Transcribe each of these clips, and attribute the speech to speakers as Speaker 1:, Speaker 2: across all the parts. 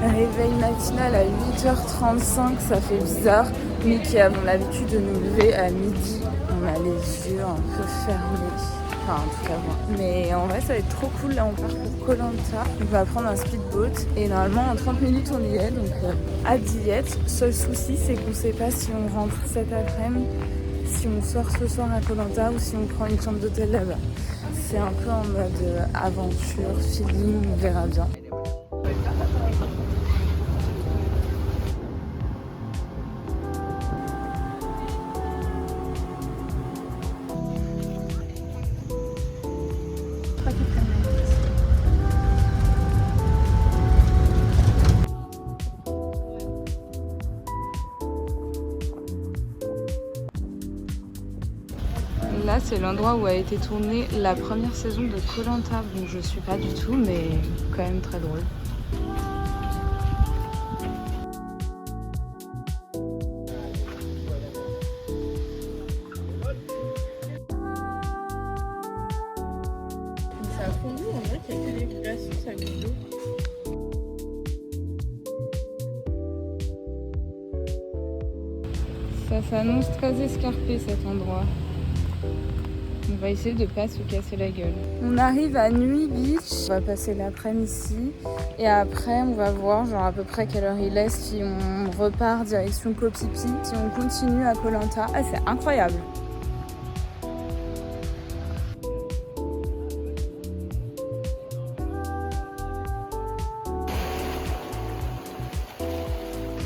Speaker 1: Réveil matinal à 8h35, ça fait bizarre. Mais qui avons l'habitude de nous lever à midi. On a les yeux un peu fermés. Enfin, en tout cas, moi. Mais en vrai, ça va être trop cool. Là, on part pour Koh Lanta. On va prendre un speedboat. Et normalement, en 30 minutes, on y est. Donc, hâte d'y être. Seul souci, c'est qu'on ne sait pas si on rentre cet après-midi, si on sort ce soir à Koh Lanta ou si on prend une chambre d'hôtel là-bas. C'est un peu en mode aventure, feeling, on verra bien. Là, c'est l'endroit où a été tournée la première saison de Koh Lanta. Bon, je suis pas du tout, mais quand même très drôle.
Speaker 2: Ça a fondu, on dirait qu'il y a que des glaçons, ça glisse d'eau.
Speaker 1: Ça s'annonce très escarpé cet endroit. On va essayer de pas se casser la gueule. On arrive à Nui Beach. On va passer l'après-midi ici. Et après, on va voir genre à peu près quelle heure il est. Si on repart direction Koh Phi Phi, si on continue à Koh Lanta. Ah, c'est incroyable!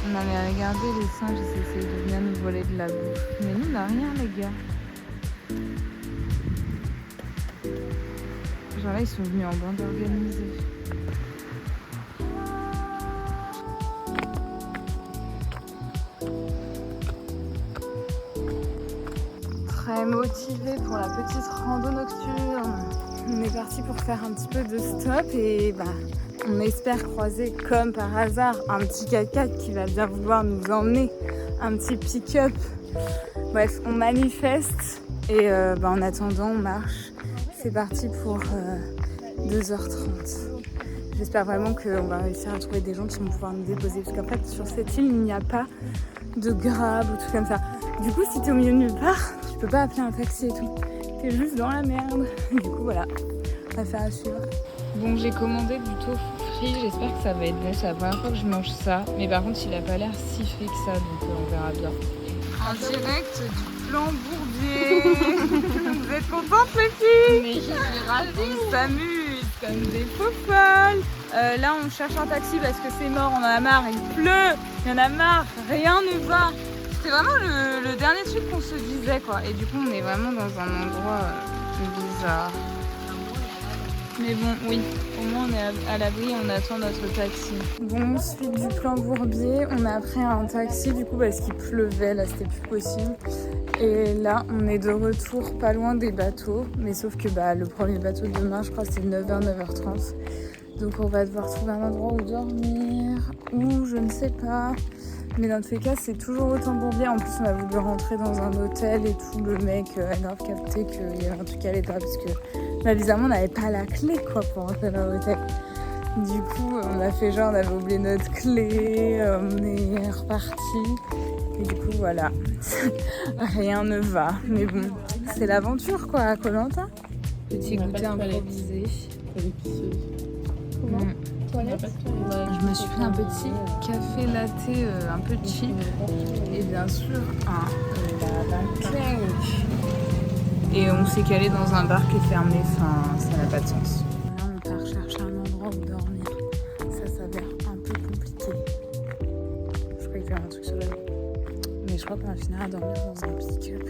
Speaker 1: On avait regardé les singes, ils essayaient de venir nous voler de la bouffe. Mais nous, on n'a rien, les gars. Genre là, ils sont venus en bande organisée. Très motivés pour la petite rando nocturne. On est parti pour faire un petit peu de stop et on espère croiser comme par hasard un petit 4x4 qui va bien vouloir nous emmener, un petit pick-up. Bref, on manifeste et en attendant on marche. C'est parti pour 2h30. J'espère vraiment qu'on va réussir à trouver des gens qui vont pouvoir nous déposer parce qu'en fait sur cette île il n'y a pas de Grab ou tout comme ça. Du coup si t'es au milieu de nulle part, tu peux pas appeler un taxi et tout. T'es juste dans la merde. Du coup voilà, affaire à suivre. Bon, j'ai commandé du tofu frit, j'espère que ça va être bon. C'est la première fois que je mange ça. Mais par contre, il a pas l'air si frit que ça, donc on verra bien. En direct du plan Bourbier. Vous êtes contentes les filles?
Speaker 2: Mais je suis ravie.
Speaker 1: On s'amuse comme des faux folles. Là, on cherche un taxi parce que c'est mort, on en a marre, il pleut, il y en a marre, rien ne va. C'était vraiment le dernier truc qu'on se disait, quoi. Et du coup, on est vraiment dans un endroit bizarre. Mais bon, oui, au moins on est à l'abri, on attend notre taxi. Bon, suite du plan Bourbier, on a pris un taxi du coup parce qu'il pleuvait, là c'était plus possible. Et là, on est de retour pas loin des bateaux, mais sauf que le premier bateau de demain, je crois c'est 9h, 9h30. Donc on va devoir trouver un endroit où dormir, ou je ne sais pas. Mais dans tous les cas, c'est toujours autant Bourbier. En plus, on a voulu rentrer dans un hôtel et tout. Le mec a grave capté qu'il y avait un truc qui allait pas parce que bizarrement, on n'avait pas la clé quoi pour rentrer dans l'hôtel. Du coup, on a fait genre, on avait oublié notre clé, on est reparti. Et du coup, voilà, rien ne va. Mais bon, c'est l'aventure quoi à Koh Lanta. Petit goûter improvisé. Comment Je me suis pris un petit café latte un peu cheap et bien sûr un cake. Et on s'est calé dans un bar qui est fermé, enfin ça n'a pas de sens. Là on part chercher un endroit où dormir, ça s'avère un peu compliqué. Je crois qu'il y a un truc sur la rue. Mais je crois qu'on va finir à dormir dans un pick-up.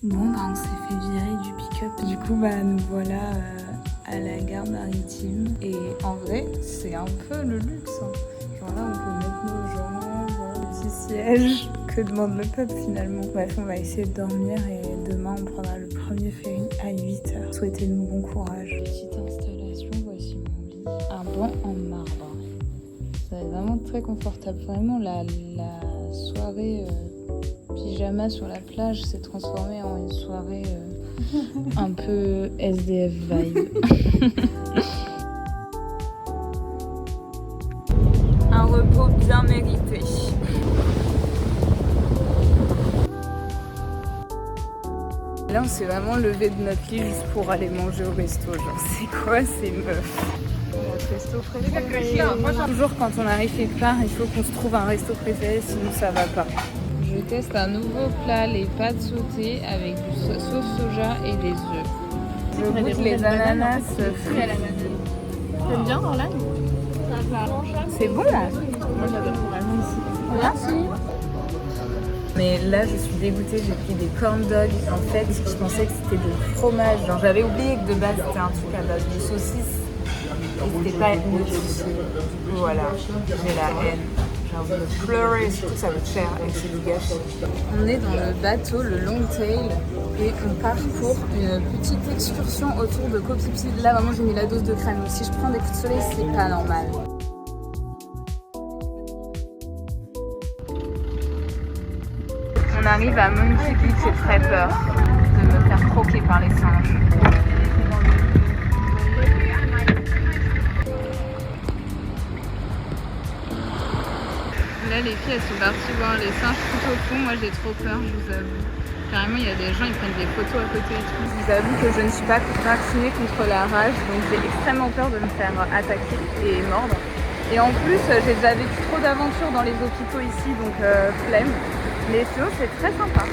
Speaker 1: Bon, on s'est fait virer Du coup, nous voilà à la gare maritime. Et en vrai, c'est un peu le luxe. Genre là, on peut mettre nos jambes, le petit siège. Que demande le peuple finalement? Bref, on va essayer de dormir et demain, on prendra le premier ferry à 8h. Souhaitez-nous bon courage. Petite installation, voici mon lit. Un banc en marbre. Ça va être vraiment très confortable. Vraiment, la soirée pyjama sur la plage s'est transformée en une soirée un peu SDF vibe. Un repos bien mérité. Là, on s'est vraiment levé de notre lit juste pour aller manger au resto. Genre, c'est quoi ces meufs? Notre resto préféré. Toujours quand on arrive quelque part, il faut qu'on se trouve un resto préféré, sinon ça va pas. Je teste un nouveau plat, les pâtes sautées avec du sauce soja et des œufs. Je goûte les ananas frits à la vanille.
Speaker 2: T'aimes bien Orlan?
Speaker 1: C'est bon, hein?
Speaker 2: Moi j'adore vraiment ici.
Speaker 1: Merci. Mais là, je suis dégoûtée, j'ai pris des corn dogs. En fait, je pensais que c'était de fromage. Genre, j'avais oublié que de base, c'était un truc à base de saucisse. Et c'était pas notifié. Du coup, voilà, j'ai la haine. J'ai envie de pleurer, surtout que ça coûte cher et que c'est du gâchis. On est dans le bateau, le Longtail, et on part pour une petite excursion autour de Koh Phi Phi. Là, vraiment, j'ai mis la dose de crème. Donc, si je prends des coups de soleil, c'est pas normal. On arrive à Monkey Beach, j'ai très peur de me faire croquer par les singes. Là, les filles, elles sont parties voir les singes tout au fond. Moi, j'ai trop peur, je vous avoue. Carrément, il y a des gens, ils prennent des photos à côté et tout. Je vous avoue que je ne suis pas vaccinée contre la rage, donc j'ai extrêmement peur de me faire attaquer et mordre. Et en plus, j'ai déjà vécu trop d'aventures dans les hôpitaux ici, donc flemme. Mais sinon, c'est très sympa.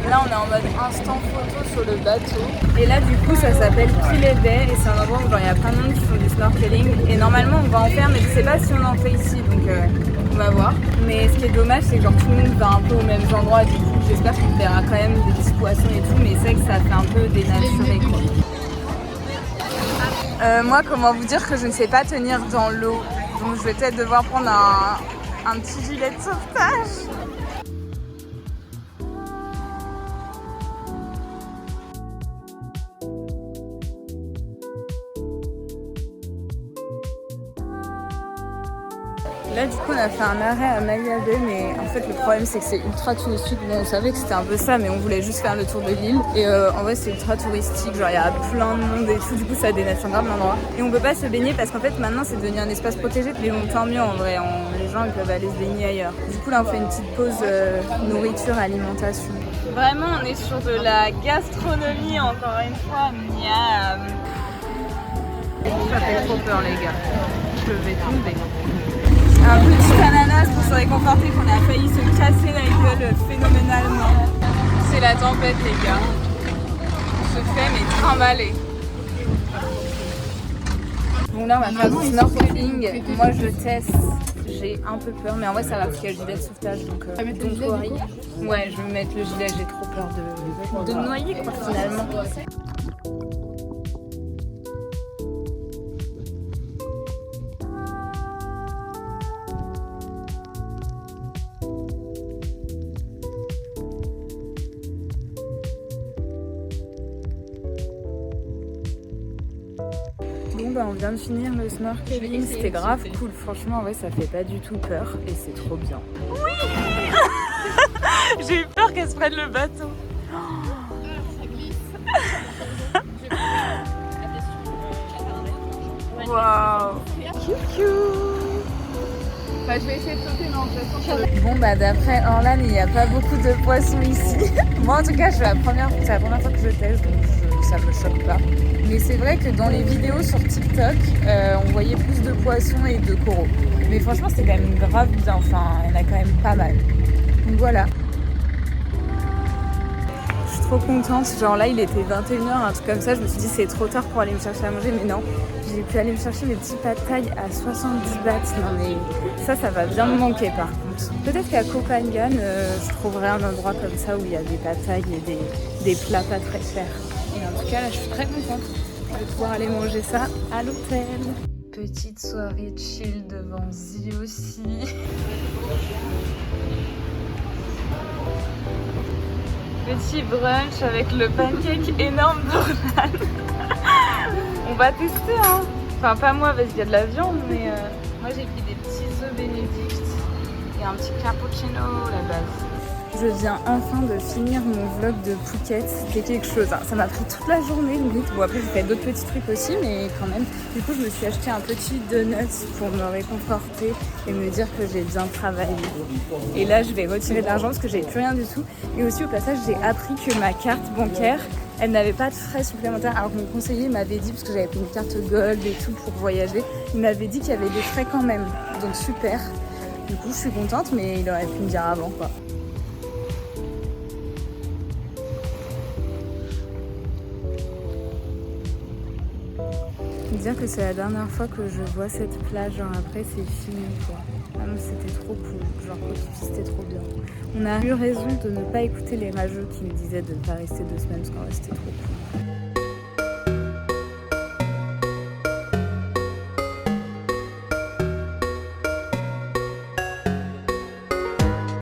Speaker 1: Là, on est en mode instant photo sur le bateau. Et là, du coup, ça s'appelle Piley Bay. Et c'est un endroit où il y a plein de monde qui font du snorkeling. Et normalement, on va en faire, mais je sais pas si on en fait ici. Donc, on va voir. Mais ce qui est dommage, c'est que genre, tout le monde va un peu aux mêmes endroits. Du coup, j'espère qu'on verra quand même des petits poissons et tout. Mais c'est vrai que ça fait un peu dénaturé, quoi. Moi, comment vous dire que je ne sais pas tenir dans l'eau. Donc, je vais peut-être devoir prendre un petit gilet de sauvetage. Là, du coup, on a fait un arrêt à Maya Bay, mais en fait, le problème, c'est que c'est ultra touristique. Bon, on savait que c'était un peu ça, mais on voulait juste faire le tour de l'île. Et en vrai, c'est ultra touristique. Genre, il y a plein de monde et tout. Du coup, ça dénature grave l'endroit. Et on peut pas se baigner parce qu'en fait, maintenant, c'est devenu un espace protégé. Mais bon, tant mieux, en vrai. Les gens, ils peuvent aller se baigner ailleurs. Du coup, là, on fait une petite pause nourriture, alimentation. Vraiment, on est sur de la gastronomie, encore une fois. Miam. Ça fait trop peur, les gars. Je vais tomber. Un petit ananas pour se réconforter qu'on a failli se casser la gueule phénoménalement. C'est la tempête, les gars. On se fait mais trimballer. Bon, là on va faire du snorkeling. Moi je teste. J'ai un peu peur, mais en vrai ça va parce qu'il y a le gilet de sauvetage. Donc ouais, je vais me mettre le gilet. J'ai trop peur de me noyer, quoi, finalement. On vient de finir le snorkeling, c'était grave cool, franchement en vrai ça fait pas du tout peur et c'est trop bien. Oui. J'ai eu peur qu'elle se prenne le bateau. Waouh. Bah, je vais essayer de sauter, mais en fait, bon, d'après Orlan, il n'y a pas beaucoup de poissons ici. Moi, en tout cas, c'est la première fois que je teste, donc ça me choque pas. Mais c'est vrai que dans les vidéos sur TikTok, on voyait plus de poissons et de coraux. Mais franchement, c'était quand même grave bien. Enfin, il y en a quand même pas mal. Donc voilà. Je suis trop contente. Genre là, il était 21h, un truc comme ça. Je me suis dit, c'est trop tard pour aller me chercher à manger. Mais non, j'ai pu aller me chercher mes petits pad thai à 70 bahts. Non mais ça va bien me manquer par contre. Peut-être qu'à Koh Phangan, je trouverai un endroit comme ça où il y a des pad thai et des plats pas très chers. Et en tout cas, là, je suis très contente de pouvoir aller manger ça à l'hôtel. Petite soirée chill devant Zi aussi. Petit brunch avec le pancake énorme d'Orlan. On va tester, hein. Enfin, pas moi parce qu'il y a de la viande, mais moi j'ai pris des petits œufs Bénédicte et un petit cappuccino à la base. Je viens enfin de finir mon vlog de Phuket, c'était quelque chose, hein. Ça m'a pris toute la journée limite. Bon après j'ai fait d'autres petits trucs aussi, mais quand même. Du coup je me suis acheté un petit donut pour me réconforter et me dire que j'ai bien travaillé. Et là je vais retirer de l'argent parce que j'ai plus rien du tout. Et aussi au passage j'ai appris que ma carte bancaire, elle n'avait pas de frais supplémentaires, alors que mon conseiller m'avait dit, parce que j'avais pris une carte gold et tout pour voyager, il m'avait dit qu'il y avait des frais quand même, donc super. Du coup je suis contente, mais il aurait pu me dire avant quoi. Dire que c'est la dernière fois que je vois cette plage, genre après c'est fini quoi. Ah non, c'était trop cool, genre c'était trop bien. On a eu raison de ne pas écouter les rageux qui nous disaient de ne pas rester 2 semaines parce qu'en vrai c'était trop cool.